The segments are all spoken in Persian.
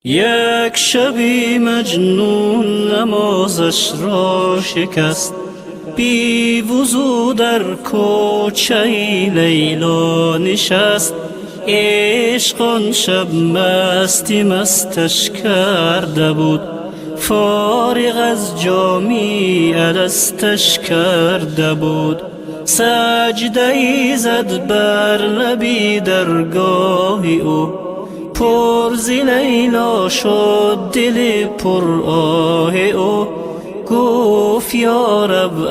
یک شبی مجنون نمازش را شکست، بی وضو در کوچه لیلا نشست. عشق آن شب مستی مستش کرده بود، فارغ از جامی الستش کرده بود. سجده ای زد بر لبی درگاه او، پر ز لیلا شد دل پر آه او. گفت یا رب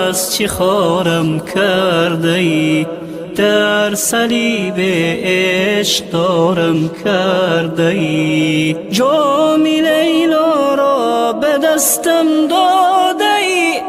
از چه خارم کرده ای، در صلیب عشق دارم کرده ای. جام لیلا را به دستم داده ای،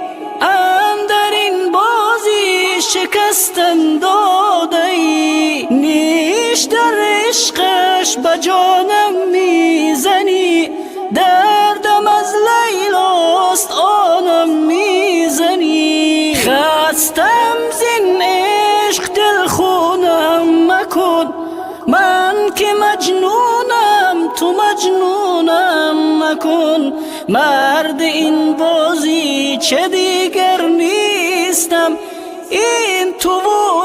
اندر این بازی شکستم داده ای. نیش در عشقش به جانم میزنی، دردم از لیلاست آنم میزنی. خستم زین عشق دل خونم مکن، من که مجنونم تو مجنونم مکن. مرد این بازی چه دیگر نیستم، این تو و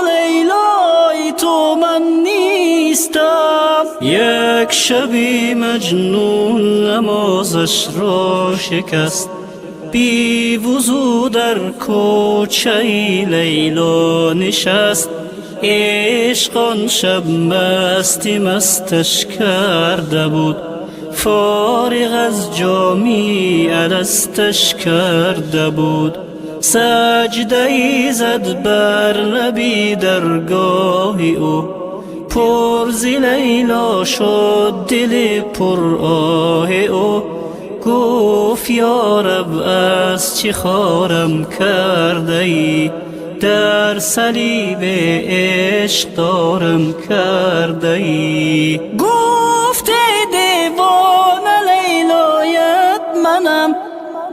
لیلای تو من نیستم. یک شبی مجنون نمازش را شکست، بی وضو در کوچه لیلا نشست. عشق آن شب مستی مستش کرده بود، فارغ از جامی الستش کرده بود. سجده ای زد بر لبی درگاه او، پر ز لیلا شد دل پر آه او. گفت یا رب از چه خارم کرده ای، در صلیب عشق دارم کرده ای. گفت ای دیوانه لیلایت منم،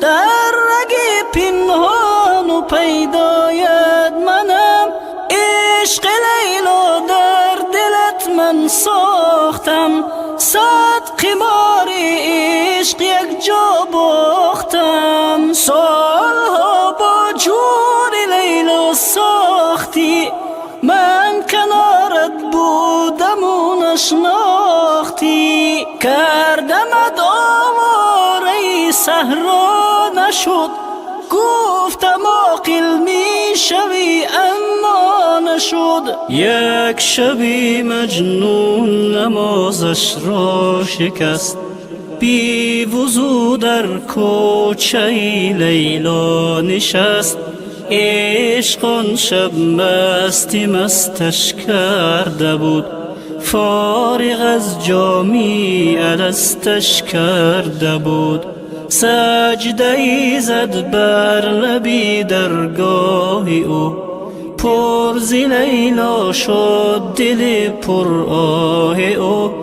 در رگ پنهان و پیدایت منم. عشق لیلا در دلت من ساختم، صد قمار عشق یک جا باختم. سالها با جور لیلا ساختی، من کنارت بودم و نشناختی. کردمت آواره صحرا نشد، گفتم عاقل می شوی اما نشد. یک شبی مجنون نمازش را شکست، بی وضو در کوچه لیلا نشست. عشق آن شب مستی مستش کرده بود، فارغ از جامی الستش کرده بود. سجده ای زد بر لبی درگاه او، پر ز لیلا شد دل پر آه او.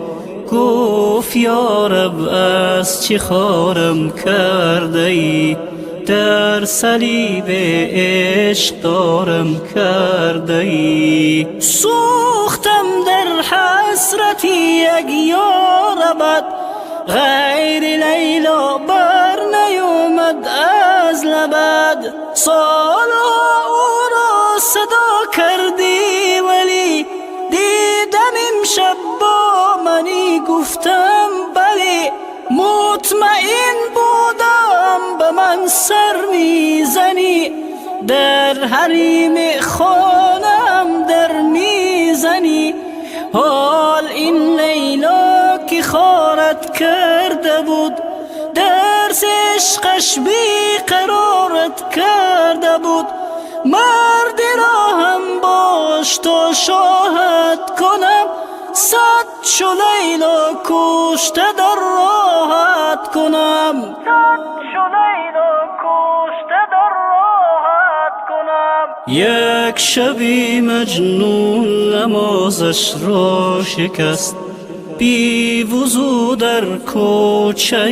گفت یا رب از چه خارم کرده ای، در صلیب عشق دارم کرده ای. سوختم در حسرتی یک یار ابد، غیر لیلا بر نیومد از لبد. سالها او را صدا کردی ولی دیدم امشب با منی، گفتم بلی. مطمئن بودم به من سر میزنی، در حریم خانم در میزنی. حال این لیلا که خارت کرده بود، درس عشقش بی قرارت کرده بود. مردی را هم باش تا شاهد کنم، صد چو لیلا کشته در راحت کنم. یک شبی مجنون نمازش را شکست، بی وضو در کوچه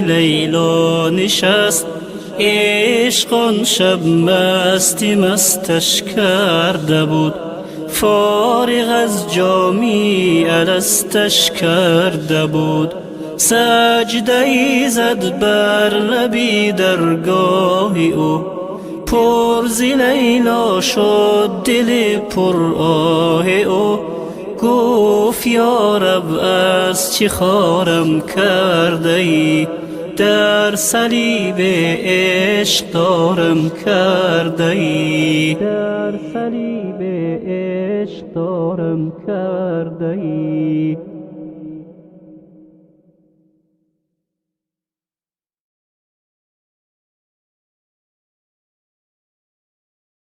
لیلا نشست. عشق آن شب مستی مستش کرده بود، فارغ از جامی الستش کرده بود. سجده‌ای زد بر لبی درگاه او، پر ز لیلا شد دل پر آه او. گفت یا رب از چه خارم کرده ای، در صلیب عشق دارم کرده ای، در صلیب عشق دارم کرده ای.